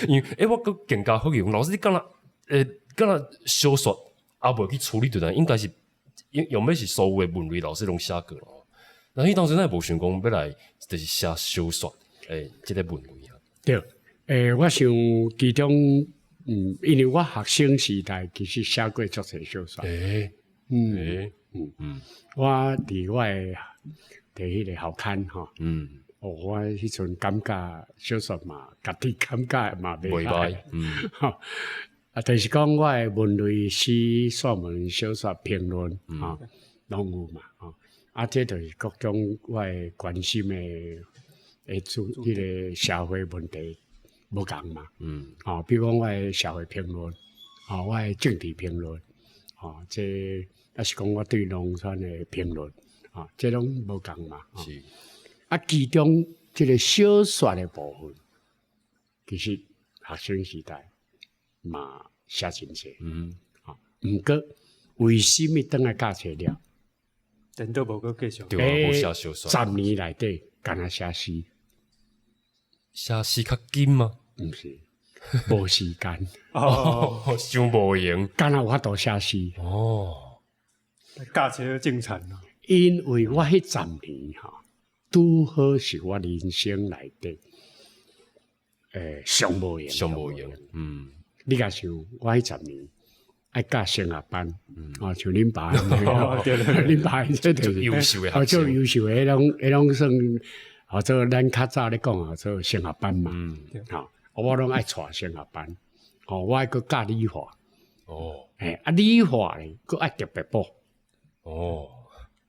因为我佫更加好用，老师你敢若敢若小说也袂去处理着，应该是用要是所有诶文类老师拢写过咯。那迄当时咱无想讲要来就是写小说即个文类啊。对，我想其中。因为我学生时代其实写过足侪小说。我伫我伫迄个校刊吼，我迄阵感觉小说嘛，家己感觉嘛袂歹，但是讲我诶文类诗、散文、小说、评论拢有嘛，这就是各种我诶关心诶迄个社会问题。无共嘛，比如讲我诶社会评论，我诶政治评论，这也是讲我对农村诶评论，这拢无共嘛。是，其中这个小说诶部分，其实学生时代嘛写真济，毋过为什么当来教册了？真都无个继续，无写小说，10年内底干那写诗，写诗较紧吗？毋是，无时间想无闲，敢若有法度写诗教册正常咯。因为我迄10年拄好是我人生内底上无闲，你甲想，我迄10年爱教升学班，像恁爸，恁爸这就是优秀诶，就优秀诶，迄种算做咱较早咧讲做升学班嘛，我拢爱带升学班，我爱佮教理化，理化咧佮爱特别补，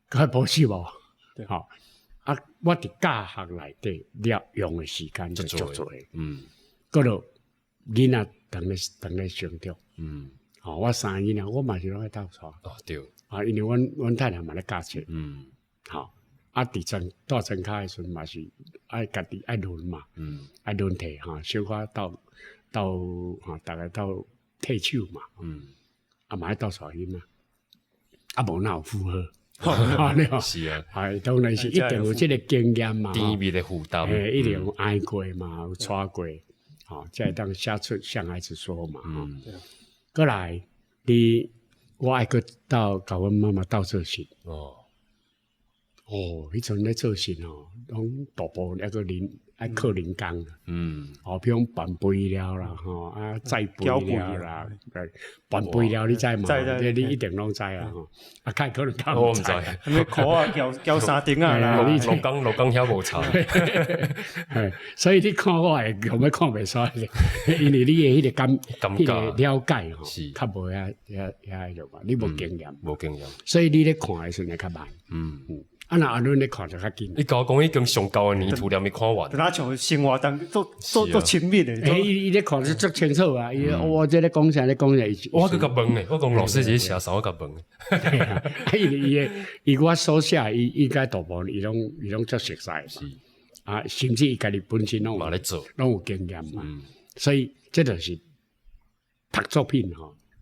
佮爱补习无，我伫教学内底了用诶时间就足多，佮落囡仔等咧成长，我3个囡仔我嘛是拢爱斗带，对，因为阮太太嘛咧教册，伫大庄卡诶时阵嘛是爱家己爱轮嘛，爱轮替小可到大概到退休嘛，嘛爱斗带囡仔，无哪有负荷，是啊，当然是一定有即个经验嘛，甜蜜的负担，一定有挨过嘛，有带过，才会当写出向孩子说嘛，过来，我爱佮到甲阮妈妈斗做事。迄阵咧做事拢大部一个爱靠人工比如搬肥料啦，栽肥料啦，搬肥料你知嘛？你一定拢知啦，较可能较毋知，咩裤啊，交三顶啊啦，落工遐无差，所以你看我会用要看袂煞，因为你诶迄个感觉了解较无遐种嘛，你无经验，所以你咧看诶时阵会较慢，那阿伦咧看就较紧。你甲我讲，已经上高诶年图念未看完。那像生活当做亲密诶。伊咧看是足清楚啊！我这咧讲啥咧讲啥。我去甲问诶，我讲老师是写啥？我甲问诶。伊我所写，伊应该大部分伊拢足熟悉嘛。甚至伊家己本身拢有经验嘛。所以这就是读作品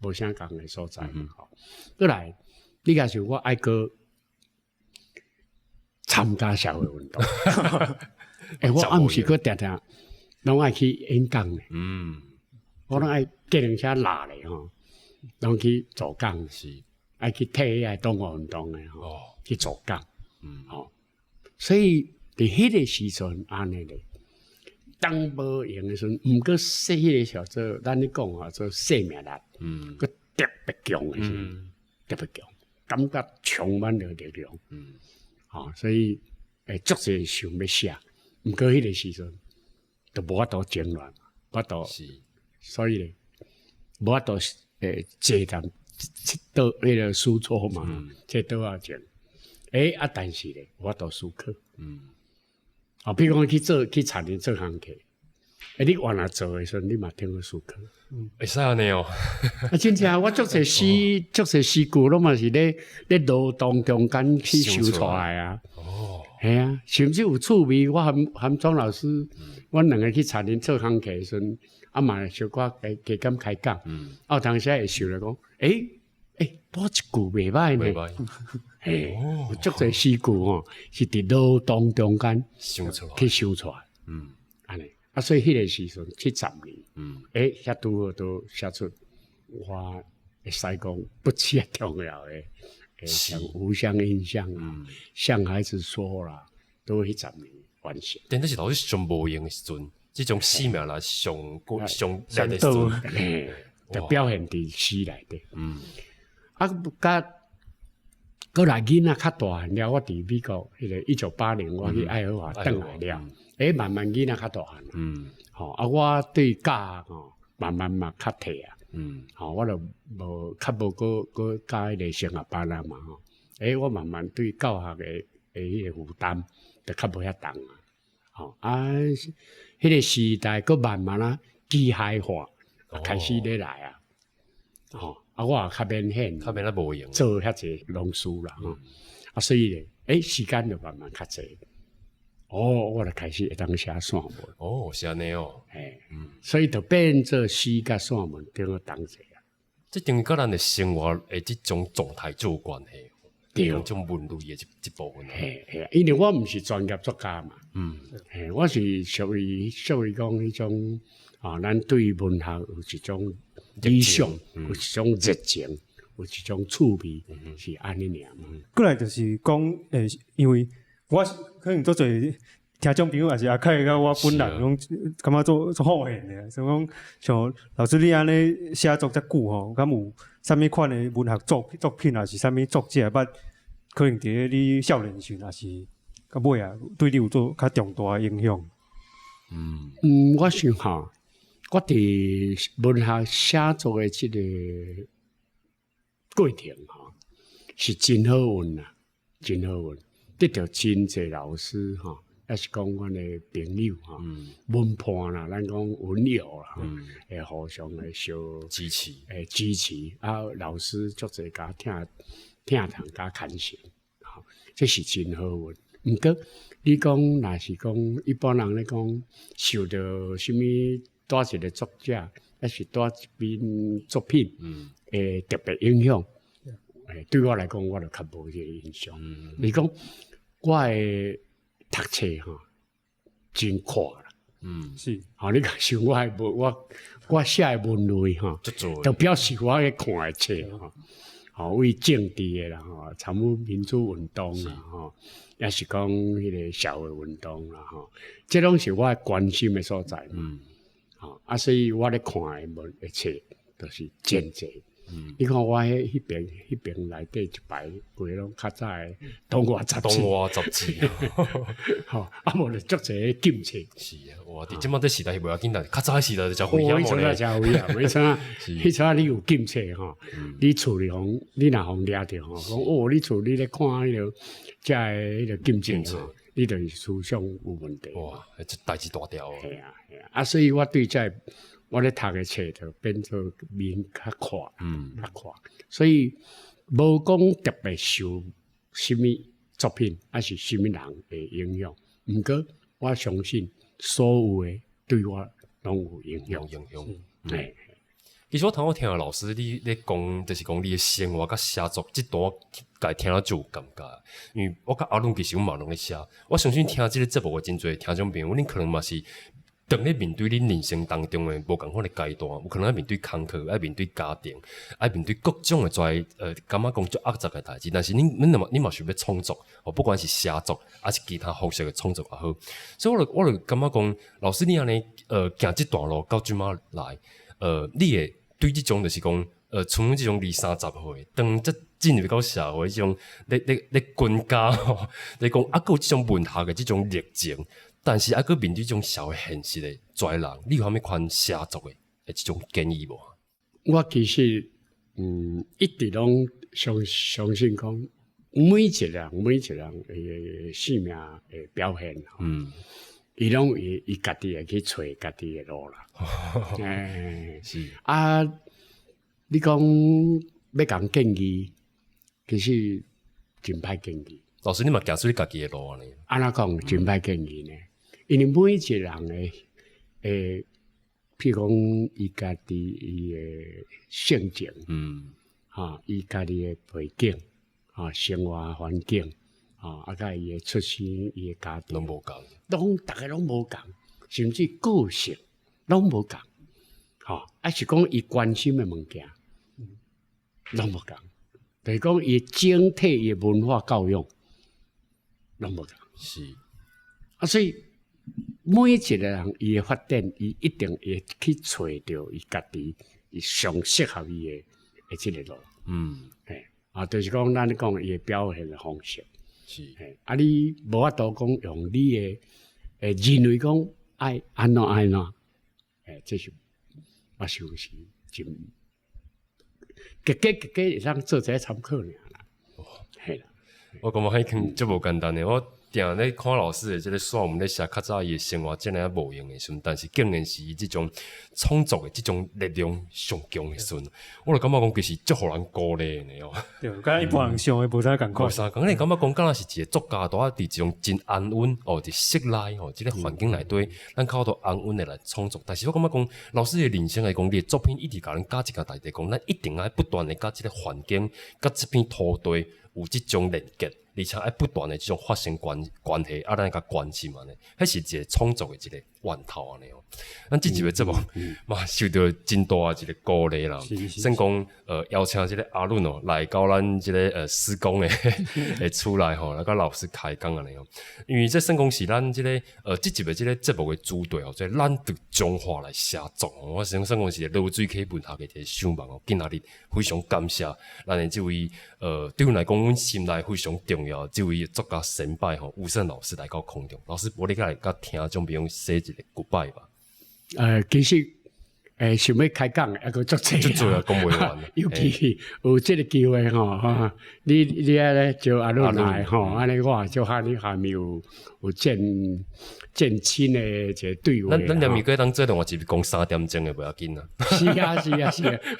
无啥共诶所在。过来，你假想我爱个。参加社会运动，我暗时佫常常拢爱去演讲咧，我拢爱计程车拉咧拢去做讲，爱去替迄个动物运动咧去做讲，所以伫迄个时阵安尼咧，当无用诶时阵，毋过说迄个小做，咱咧讲做生命力，佫特别强诶时阵，特别强，感觉充满了力量，所以足侪想要写，毋过迄个时阵就无法度争论，无法度，所以咧无法度坐谈到迄个书桌嘛，这倒啊争，但是咧有法度思考，比如讲去茶店做行客，你原来做诶时阵，你嘛听过思考，会使安尼哦，真正我足侪诗句，拢嘛是咧劳动中间去想出来啊。系啊，甚至有趣味。我含庄老师，阮两个去茶店做行客时阵，嘛小可加减开讲。当时会想来讲，多一句袂歹呢。袂歹，嘿，有足侪诗句吼，是伫脑洞中间想出来，去想出来，安尼所以迄个时阵70年，遐拄好都写出我会使讲不切重要的，像互相印象啊，向孩子说啦，都迄10年完成。但那是老师上无用的时阵，这种使命啦，上来的时阵，就表现伫诗内底。甲过来囡仔较大汉了，我伫美国迄个1980年，我去爱荷华转来了，慢慢囡仔较大汉啦，我对教慢慢嘛较退啊，我就较无个教迄个升学班啊嘛，我慢慢对教学的迄个负担就较无遐重啊，迄个时代个慢慢啊机械化开始咧来啊，我也较免显，较免无用，做遐济农事啦，所以咧，时间就慢慢较济，我就开始会当写散文，是安尼所以就变做诗甲散文顶个同齐啊。这等于甲咱的生活的这种状态就有关系，对，种文类的一部分。因为我毋是专业作家嘛，我是属于讲迄种咱对文学有一种理想，有一种热情，有一种趣味，是安尼尔嘛。过来就是讲，因为我可能做侪听众朋友也是阿凯甲我本人拢感觉做好闲的，所以讲像老师你安尼写作遮久吼，敢有啥物款的文学作品，还是啥物作者捌可能伫你少年时，还是到尾啊，对你有做较重大的影响？我想我伫文学写作的这个过程是真好运啊，真好运，得到真侪老师也是讲阮的朋友文伴啦，咱讲文友啦，会互相的相支持，老师足侪甲听堂甲牵绳，这是真好运。毋过你讲若是讲一般人咧讲受到什物大一个作者，还是大一篇作品，特别影响，对我来讲，我就较无这个印象。你讲我的读册真快啦，是，你讲想我写的文类就表示我咧看的册为政治的啦参与民主运动啦也是讲迄个社会运动啦这拢是我关心的所在所以我咧看的册就是真济。你看我迄边内底一排规拢较早的童话杂志，无就足侪禁册。是啊，哇！伫即摆这时代是袂要紧，但较早的时代就真危险咧。真危险，没错。迄阵你有禁册你厝里你若互掠着讲你厝你咧看迄个遮迄个禁册你就是思想有问题。哇，这代志大条系啊，所以我对这我咧读的册就变做面较快，较快，所以无讲特别受什么作品还是什么人的影响，毋过我相信所有的对我拢有影响。其实我头听老师你咧讲，就是讲你的生活甲写作这段，家听了就有感觉。因为我甲阿伦其实我嘛拢咧写，我相信听这个节目的真侪听众朋友，恁可能嘛是。当咧面对恁人生当中的无共款的阶段，有可能要面对坎坷，要面对家庭，要面对各种的感觉讲足压榨的代志。但是你嘛想要创作，不管是写作还是其他方式的创作也好，所以我就感觉讲，老师你安尼行这段路到即马来，你会对这种就是讲像这种20-30岁，当这进入到社会这种咧军家咧讲还有这种文学的这种热情。但是还佫面对这种社会现实的跩人，你有啥物款写作的这种建议无？我其实一直拢相信讲，每一人的生命的表现，伊拢伊家己会去找家己的路啦。是你讲要讲建议，其实真歹建议。老师，你嘛行出你家己的路呢？安怎讲真歹建议呢？因为每一个人譬如讲伊家己伊的性情，伊家己的背景生活环境甲伊的出身、伊的家庭拢无共，大家拢无共，甚至个性拢无共，是讲伊关心的物件，拢无共，就是讲伊整体的文化教育拢无共。是所以每一个人伊的发展，伊一定会去找到伊家己伊上适合伊的即个路。就是讲咱讲伊的表现的方式。是，你无法度讲用你的认为讲爱安怎，这是我想是真，个会当做一个参考尔啦。系啦，我感觉迄坑足无简单诶，我。定咧看老师诶，即个说我们咧写较早伊诶生活真诶无用诶时阵，但是竟然是伊即种创作诶即种力量上强诶时阵，我就感觉讲其实足互人鼓励诶哦。对，敢一般人想诶无啥共款。无啥共，你感觉讲敢若是一个作家，拄伫一种真安稳伫室内即个环境内底，咱靠到安稳诶来创作。但是我感觉讲老师诶人生来讲，你诶作品一直甲咱教一个大地讲，咱一定爱不断诶甲即个环境、甲即片土地有即种连结。而且爱不断的这种发生关系，咱甲关心安尼，迄是一个创作的一个源头安尼哦。咱即集的节目嘛，受到真大一个鼓励啦。先讲邀请即个阿伦来到咱即个施工的厝内吼，来甲老师开讲安尼哦。因为这算讲是咱即个即集的即个节目的主题哦，即咱对中华来写作。我想算讲是落水溪文学的一个想望哦。今仔日非常感谢咱的即位对阮来讲，阮心内非常重要这位作家先辈吴胜老师来到空中，老师，我你来甲听众朋友说一个 goodbye 吧。其实想要开讲还佫足济啊，讲袂完。尤其有即个机会你咧招阿伦来安尼我就喊你下面有渐亲的一个对话。咱连咪可以当做另外一讲3点钟的不要紧啊。是啊，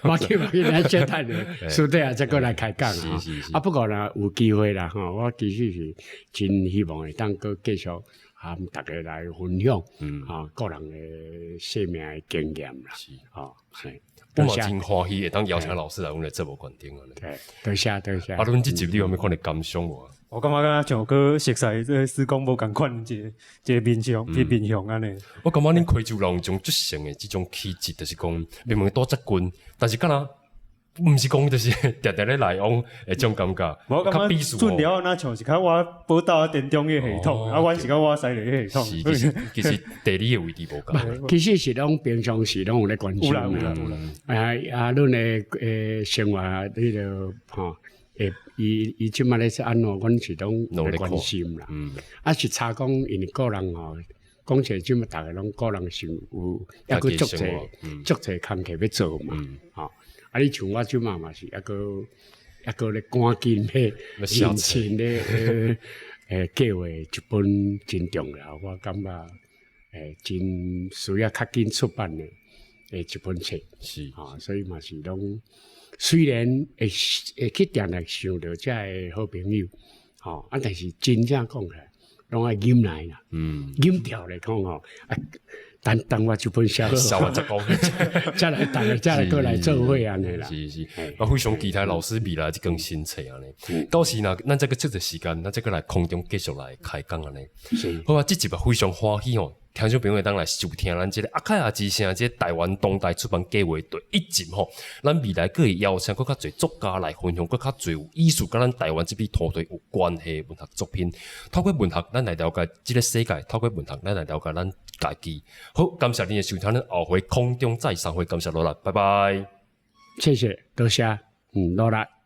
我紧，咱先等咧，输底再过来开讲不过呢有机会啦我其实是真希望会当佫继续大家来分享个人的生命的经验啦。是。我嘛真欢喜会当邀请老师来阮的节目观点对，多谢。啊，恁即集你有咩看的感想无？我感觉敢像个熟悉这施工无共款一个面向安尼。我感觉恁开就人种最强的即种气质，就是讲明明多则军，但是敢若毋是讲就是定定咧来往诶种感觉。我感觉准了那像是较我报道电中的系统，阮是较我西里的系统。其实地理的位置无共。其实是拢平常时拢有咧关心啦。恁诶生活迄个伊即摆咧是安怎，阮是拢咧关心啦。是差讲因个人讲起来即摆逐个拢个人是有抑个足济工课要做嘛。你像我即摆嘛是抑个咧赶紧咧完成咧计划一本真重要，我感觉真需要较紧出版的一本册。是所以嘛是拢虽然会去定来想到遮个好朋友但是真正讲起来拢爱忍耐啦，忍掉来讲等我这本写好，写完再讲，再来大家再来过来做伙安尼啦。是，我非常期待老师未来这更新册安尼。到时呢，咱这个这个时间，咱这个来空中继续来开讲安尼。好啊，这集非常欢喜哦。听众朋友当来收听咱这个阿卡亚之声，这台湾当代出版计划第1集吼，咱未来可以邀请更较侪作家来分享更较侪有艺术，跟咱台湾这片土地有关系文学作品。透过文学，咱来了解这个世界；透过文学，咱来了解咱家己。好，感谢您的收听，咱后回空中再相会，感谢落来，拜拜。谢谢，多谢，落来。